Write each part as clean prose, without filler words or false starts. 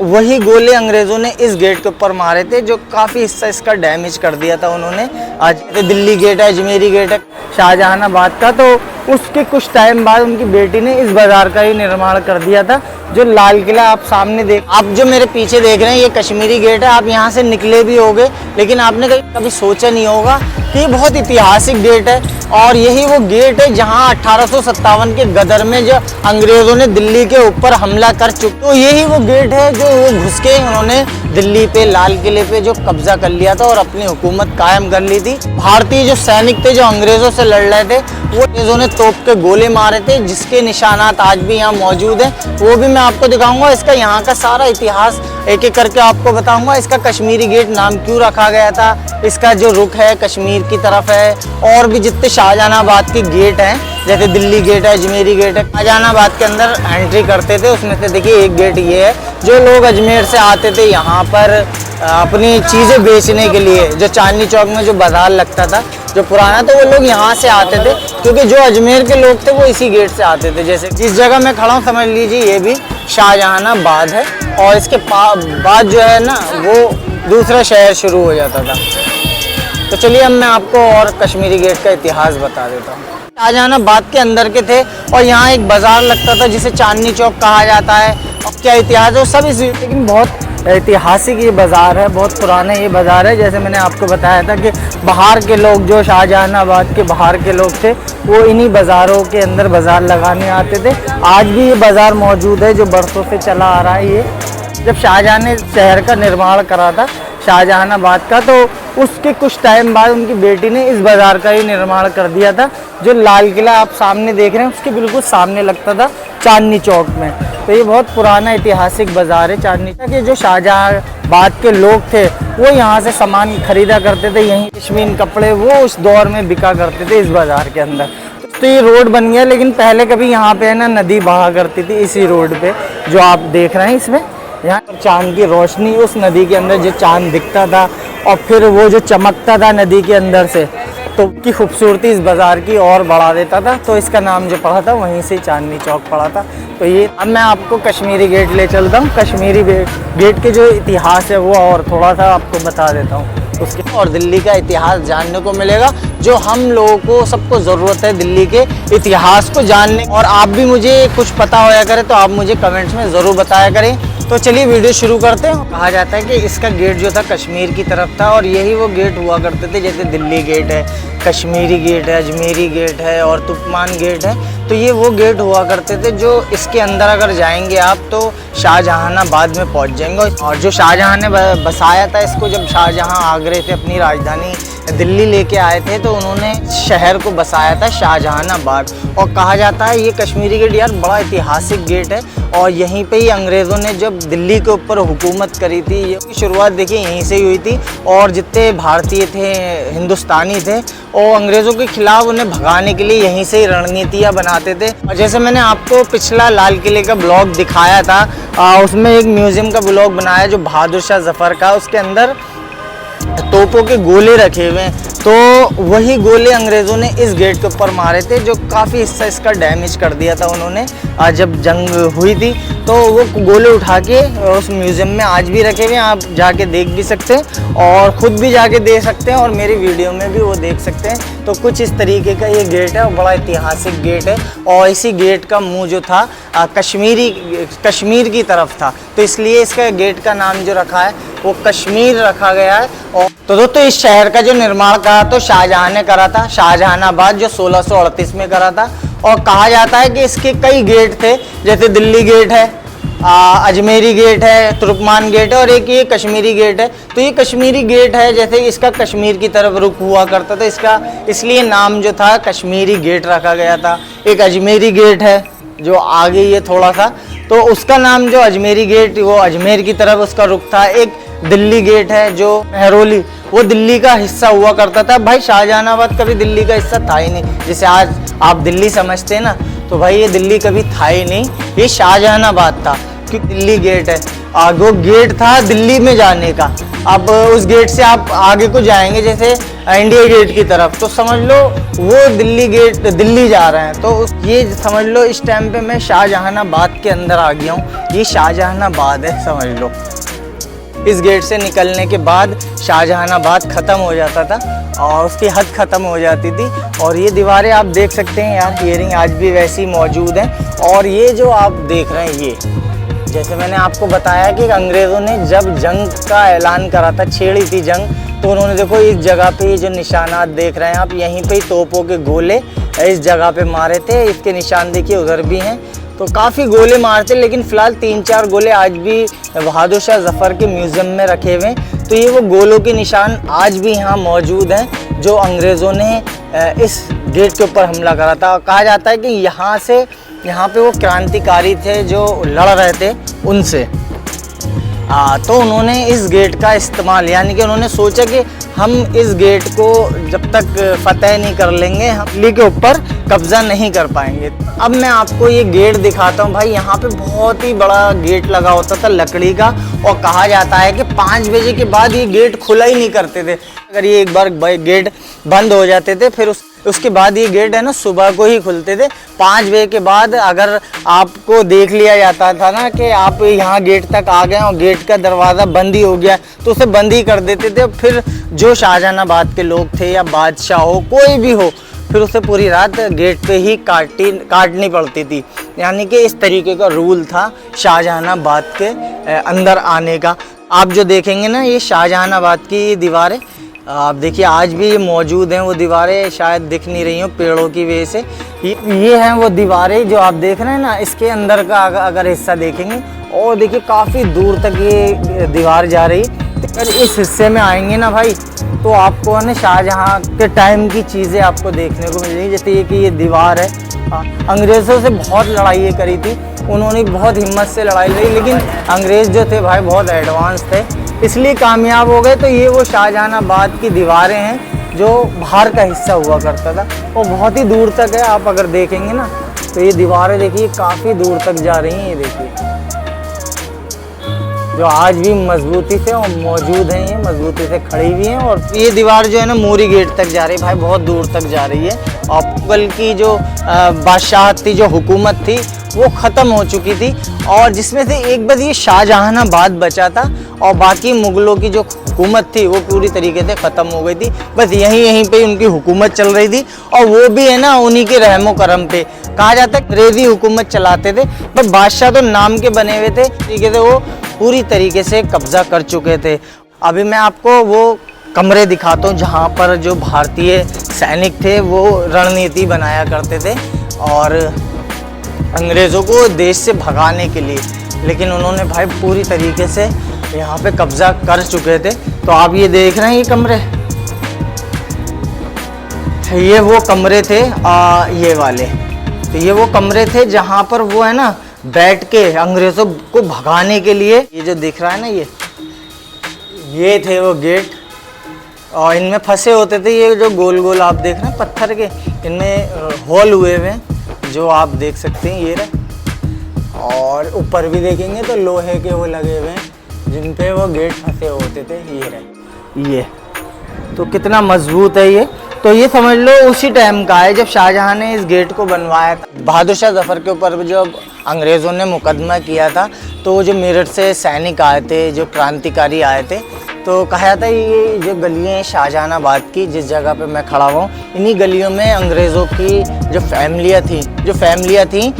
वही गोले अंग्रेजों ने इस गेट के ऊपर मारे थे, जो काफ़ी हिस्सा इसका डैमेज कर दिया था उन्होंने। आज दिल्ली गेट है, अजमेरी गेट है शाहजहानाबाद का, तो उसके कुछ टाइम बाद उनकी बेटी ने इस बाज़ार का ही निर्माण कर दिया था। जो लाल किला आप सामने आप जो मेरे पीछे देख रहे हैं, ये कश्मीरी गेट है। आप यहाँ से निकले भी होंगे, लेकिन आपने कभी सोचा नहीं होगा कि ये बहुत ऐतिहासिक गेट है। और यही वो गेट है जहाँ 1857 के गदर में जो अंग्रेज़ों ने दिल्ली के ऊपर हमला कर चुके, तो यही वो गेट है जो वो घुस के उन्होंने दिल्ली पे, लाल किले पे जो कब्जा कर लिया था और अपनी हुकूमत कायम कर ली थी। भारतीय जो सैनिक थे जो अंग्रेज़ों से लड़ रहे थे, वो अंग्रेज़ों ने तोप के गोले मारे थे, जिसके निशानात आज भी यहाँ मौजूद हैं। वो भी मैं आपको दिखाऊंगा। इसका यहाँ का सारा इतिहास एक एक करके आपको बताऊंगा। इसका कश्मीरी गेट नाम क्यों रखा गया था, इसका जो रुख है कश्मीर की तरफ है, और भी जितने शाहजहानाबाद के गेट हैं, जैसे दिल्ली गेट है, अजमेरी गेट है। शाहजहानाबाद के अंदर एंट्री करते थे, उसमें से देखिए एक गेट ये है। जो लोग अजमेर से आते थे यहाँ पर अपनी चीज़ें बेचने के लिए, जो चांदनी चौक में जो बाज़ार लगता था जो पुराना, तो वो लोग यहाँ से आते थे, क्योंकि जो अजमेर के लोग थे वो इसी गेट से आते थे। जैसे जिस जगह मैं खड़ा हूँ, समझ लीजिए ये भी शाहजहानाबाद है, और इसके बाद जो है ना वो दूसरा शहर शुरू हो जाता था। तो चलिए अब मैं आपको और कश्मीरी गेट का इतिहास बता देता हूँ। शाहजहानाबाद के अंदर के थे, और यहाँ एक बाज़ार लगता था जिसे चांदनी चौक कहा जाता है। और क्या इतिहास है वो सब इसी, लेकिन बहुत ऐतिहासिक ये बाज़ार है, बहुत पुराना ये बाज़ार है। जैसे मैंने आपको बताया था कि बाहर के लोग, जो शाहजहानाबाद के बाहर के लोग थे, वो इन्हीं बाज़ारों के अंदर बाज़ार लगाने आते थे। आज भी ये बाज़ार मौजूद है, जो बरसों से चला आ रहा है। ये जब शाहजहां ने शहर का निर्माण करा था शाहजहानाबाद का, तो उसके कुछ टाइम बाद उनकी बेटी ने इस बाज़ार का ही निर्माण कर दिया था। जो लाल किला आप सामने देख रहे हैं, उसके बिल्कुल सामने लगता था चांदनी चौक में। तो ये बहुत पुराना ऐतिहासिक बाज़ार है चांदनी चौक के। जो शाहजहानाबाद के लोग थे वो यहाँ से सामान खरीदा करते थे, यहीं पश्मीना कपड़े वो उस दौर में बिका करते थे इस बाज़ार के अंदर। तो ये रोड बन गया, लेकिन पहले कभी यहाँ पे है ना नदी बहा करती थी इसी रोड पे, जो आप देख रहे हैं। इसमें यहाँ पर चांद की रोशनी, उस नदी के अंदर जो चांद दिखता था और फिर वो जो चमकता था नदी के अंदर से, तो की खूबसूरती इस बाज़ार की और बढ़ा देता था। तो इसका नाम जो पड़ा था वहीं से चांदनी चौक पड़ा था। तो ये अब मैं आपको कश्मीरी गेट ले चलता हूँ। कश्मीरी गेट के जो इतिहास है वो और थोड़ा सा आपको बता देता हूँ उसके, और दिल्ली का इतिहास जानने को मिलेगा, जो हम लोगों को सबको ज़रूरत है दिल्ली के इतिहास को जानने। और आप भी मुझे कुछ पता होया करे तो आप मुझे कमेंट्स में ज़रूर बताया करें। तो चलिए वीडियो शुरू करते हैं। कहा जाता है कि इसका गेट जो था कश्मीर की तरफ था, और यही वो गेट हुआ करते थे, जैसे दिल्ली गेट है, कश्मीरी गेट है, अजमेरी गेट है और तुर्कमान गेट है। तो ये वो गेट हुआ करते थे जो इसके अंदर अगर जाएंगे आप तो शाहजहानाबाद में पहुंच जाएंगे। और जो शाहजहां ने बसाया था इसको, जब शाहजहां आगरे से अपनी राजधानी दिल्ली लेके आए थे, तो उन्होंने शहर को बसाया था शाहजहानाबाद। और कहा जाता है ये कश्मीरी गेट यार बड़ा ऐतिहासिक गेट है, और यहीं पे ही अंग्रेज़ों ने जब दिल्ली के ऊपर हुकूमत करी थी, ये शुरुआत देखिए यहीं से ही हुई थी। और जितने भारतीय थे, हिंदुस्तानी थे, और अंग्रेज़ों के खिलाफ उन्हें भगाने के लिए यहीं से ही रणनीतियाँ बनाते थे। और जैसे मैंने आपको पिछला लाल किले का ब्लॉग दिखाया था, उसमें एक म्यूज़ियम का ब्लॉग बनाया जो बहादुर शाह जफ़र का, उसके अंदर तोपों के गोले रखे हुए हैं। तो वही गोले अंग्रेज़ों ने इस गेट के ऊपर मारे थे, जो काफ़ी हिस्सा इसका डैमेज कर दिया था उन्होंने जब जंग हुई थी। तो वो गोले उठा के उस म्यूज़ियम में आज भी रखे हुए हैं, आप जाके देख भी सकते हैं और ख़ुद भी जाके देख सकते हैं, और मेरी वीडियो में भी वो देख सकते हैं। तो कुछ इस तरीके का ये गेट है, बड़ा ऐतिहासिक गेट है। और इसी गेट का मुँह जो था कश्मीर की तरफ था, तो इसलिए इसका गेट का नाम जो रखा है वो कश्मीर रखा गया है। और तो दोस्तों इस शहर का जो निर्माण करा तो शाहजहां ने करा था, शाहजहानाबाद, जो 1638 में करा था। और कहा जाता है कि इसके कई गेट थे, जैसे दिल्ली गेट है, अजमेरी गेट है, तुर्कमान गेट है, और एक ये कश्मीरी गेट है। तो ये कश्मीरी गेट है, जैसे इसका कश्मीर की तरफ रुख हुआ करता था, इसका इसलिए नाम जो था कश्मीरी गेट रखा गया था। एक अजमेरी गेट है जो आगे ये थोड़ा सा, तो उसका नाम जो अजमेरी गेट, वो अजमेर की तरफ उसका रुख था। एक दिल्ली गेट है जो मेहरौली, वो दिल्ली का हिस्सा हुआ करता था। भाई शाहजहानाबाद कभी दिल्ली का हिस्सा था ही नहीं, जैसे आज आप दिल्ली समझते हैं ना, तो भाई ये दिल्ली कभी था ही नहीं, ये शाहजहानाबाद था। क्योंकि दिल्ली गेट है, वो गेट था दिल्ली में जाने का। अब उस गेट से आप आगे को जाएंगे जैसे इंडिया गेट की तरफ, तो समझ लो वो दिल्ली गेट, दिल्ली जा रहे हैं। तो ये समझ लो इस टाइम पे मैं शाहजहानाबाद के अंदर आ गया हूँ। ये शाहजहानाबाद है समझ लो। इस गेट से निकलने के बाद शाहजहानाबाद ख़त्म हो जाता था और उसकी हद ख़त्म हो जाती थी। और ये दीवारें आप देख सकते हैं यार, हियरिंग आज भी वैसी मौजूद हैं। और ये जो आप देख रहे हैं, ये जैसे मैंने आपको बताया कि अंग्रेज़ों ने जब जंग का ऐलान करा था, छेड़ी थी जंग, तो उन्होंने देखो इस जगह पे ये जो निशानात देख रहे हैं आप, यहीं पे ही तोपों के गोले इस जगह पे मारे थे। इसके निशान देखिए उधर भी हैं। तो काफ़ी गोले मारते, लेकिन फ़िलहाल 3-4 गोले आज भी बहादुर शाह ज़फ़र के म्यूज़ियम में रखे हुए हैं। तो ये वो गोलों के निशान आज भी यहाँ मौजूद हैं जो अंग्रेज़ों ने इस गेट के ऊपर हमला करा था। कहा जाता है कि यहाँ पे वो क्रांतिकारी थे जो लड़ रहे थे उनसे। तो उन्होंने इस गेट का इस्तेमाल, यानी कि उन्होंने सोचा कि हम इस गेट को जब तक फतेह नहीं कर लेंगे, हम दिल्ली के ऊपर कब्ज़ा नहीं कर पाएंगे। अब मैं आपको ये गेट दिखाता हूँ भाई। यहाँ पे बहुत ही बड़ा गेट लगा होता था लकड़ी का, और कहा जाता है कि 5 बजे के बाद ये गेट खुला ही नहीं करते थे। अगर ये एक बार गेट बंद हो जाते थे, फिर उसके बाद ये गेट है ना सुबह को ही खुलते थे। 5 बजे के बाद अगर आपको देख लिया जाता था ना कि आप यहाँ गेट तक आ गए और गेट का दरवाज़ा बंद ही हो गया, तो उसे बंद ही कर देते थे। फिर जो शाहजहानाबाद के लोग थे या बादशाह हो, कोई भी हो, फिर उसे पूरी रात गेट पे ही काटनी पड़ती थी। यानी कि इस तरीके का रूल था शाहजहानाबाद के अंदर आने का। आप जो देखेंगे ना, ये शाहजहानाबाद की दीवारें आप देखिए आज भी ये मौजूद हैं। वो दीवारें शायद दिख नहीं रही हो पेड़ों की वजह से। ये हैं वो दीवारें जो आप देख रहे हैं ना। इसके अंदर का अगर हिस्सा देखेंगे, और देखिए काफ़ी दूर तक ये दीवार जा रही है। अगर इस हिस्से में आएंगे ना भाई, तो आपको है ना शाहजहाँ के टाइम की चीज़ें आपको देखने को मिलेंगी। जैसे ये कि ये दीवार है, अंग्रेज़ों से बहुत लड़ाई करी थी उन्होंने, बहुत हिम्मत से लड़ाई लड़ी, लेकिन अंग्रेज़ जो थे भाई बहुत एडवांस थे, इसलिए कामयाब हो गए। तो ये वो शाहजहानाबाद की दीवारें हैं जो बाहर का हिस्सा हुआ करता था, वो बहुत ही दूर तक है। आप अगर देखेंगे ना, तो ये दीवारें देखिए काफ़ी दूर तक जा रही हैं। ये देखिए जो आज भी मजबूती से और मौजूद हैं, ये मजबूती से खड़ी हुई हैं। और ये दीवार जो है ना मोरी गेट तक जा रही है भाई, बहुत दूर तक जा रही है। और मुगल की जो बादशाहत थी, जो हुकूमत थी, वो ख़त्म हो चुकी थी, और जिसमें से एक बस ये शाहजहानाबाद बचा था, और बाकी मुग़लों की जो हुकूमत थी वो पूरी तरीके से ख़त्म हो गई थी। बस यहीं पे उनकी हुकूमत चल रही थी, और वो भी है ना उन्हीं के रहमो करम पे। कहा जाता है अंग्रेज़ी हुकूमत चलाते थे, पर बादशाह तो नाम के बने हुए थे, तरीके से वो पूरी तरीके से कब्ज़ा कर चुके थे। अभी मैं आपको वो कमरे दिखाता हूँ जहाँ पर जो भारतीय सैनिक थे वो रणनीति बनाया करते थे और अंग्रेज़ों को देश से भगाने के लिए। लेकिन उन्होंने भाई पूरी तरीके से यहाँ पे कब्ज़ा कर चुके थे। तो आप ये देख रहे हैं ये कमरे, ये वो कमरे थे ये वाले। तो ये वो कमरे थे जहाँ पर वो है ना बैठ के अंग्रेज़ों को भगाने के लिए, ये जो दिख रहा है ना ये थे वो गेट, और इनमें फंसे होते थे ये जो गोल गोल आप देख रहे हैं पत्थर के, इनमें होल हुए हुए हैं जो आप देख सकते हैं ये रहे। और ऊपर भी देखेंगे तो लोहे के वो लगे हुए हैं जिन पे वो गेट फंसे होते थे, ये रहे। ये तो कितना मजबूत है ये। तो ये समझ लो उसी टाइम का है जब शाहजहां ने इस गेट को बनवाया था। बहादुर शाह ज़फ़र के ऊपर जब अंग्रेज़ों ने मुकदमा किया था, तो जो मेरठ से सैनिक आए थे, जो क्रांतिकारी आए थे, तो कहा जाता है ये जो गलियाँ हैं शाहजहानाबाद की, जिस जगह पे मैं खड़ा हुआ हूँ, इन्हीं गलियों में अंग्रेज़ों की जो फैमिलियाँ थीं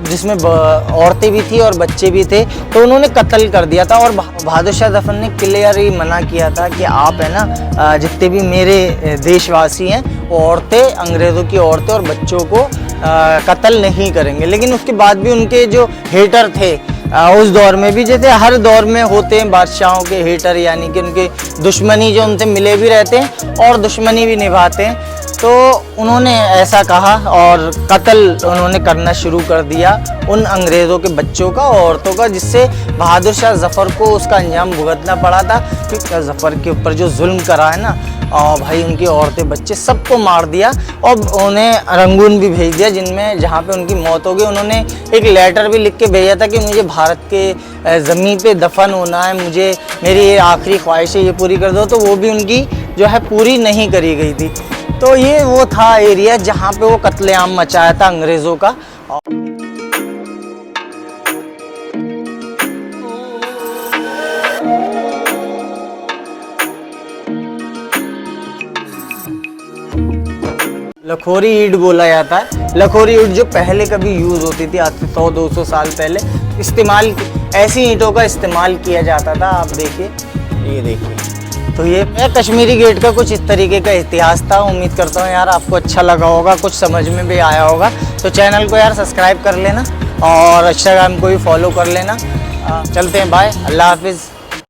जिसमें औरतें भी थी और बच्चे भी थे, तो उन्होंने कत्ल कर दिया था। और बहादुर शाह ज़फ़र ने क्लियर ही मना किया था कि आप है ना जितने भी मेरे देशवासी हैं वो औरतें, अंग्रेज़ों की औरतें और बच्चों को कत्ल नहीं करेंगे। लेकिन उसके बाद भी उनके जो हेटर थे उस दौर में भी, जैसे हर दौर में होते हैं बादशाहों के हेटर, यानी कि उनके दुश्मनी जो उनसे मिले भी रहते हैं और दुश्मनी भी निभाते हैं। तो उन्होंने ऐसा कहा और कत्ल उन्होंने करना शुरू कर दिया उन अंग्रेज़ों के बच्चों का, औरतों का, जिससे बहादुर शाह ज़फ़र को उसका अंजाम भुगतना पड़ा था। क्योंकि ज़फ़र के ऊपर जो जुल्म करा है ना, और भाई उनकी औरतें बच्चे सबको मार दिया और उन्हें रंगून भी भेज दिया, जिनमें जहाँ पे उनकी मौत हो गई। उन्होंने एक लेटर भी लिख के भेजा था कि मुझे भारत के ज़मीन पे दफन होना है, मुझे मेरी ये आखिरी ख्वाहिशें ये पूरी कर दो, तो वो भी उनकी जो है पूरी नहीं करी गई थी। तो ये वो था एरिया जहाँ पे वो कत्लेआम मचाया था अंग्रेज़ों का। लखोरी ईंट बोला जाता है। लखोरी ईंट जो पहले कभी यूज़ होती थी, आज से 100-200 साल पहले इस्तेमाल, ऐसी ईंटों का इस्तेमाल किया जाता था। आप देखिए, ये देखिए। तो ये कश्मीरी गेट का कुछ इस तरीके का इतिहास था। उम्मीद करता हूँ यार आपको अच्छा लगा होगा, कुछ समझ में भी आया होगा। तो चैनल को यार सब्सक्राइब कर लेना और इंस्टाग्राम को भी फॉलो कर लेना। चलते हैं, बाय, अल्लाह हाफिज़।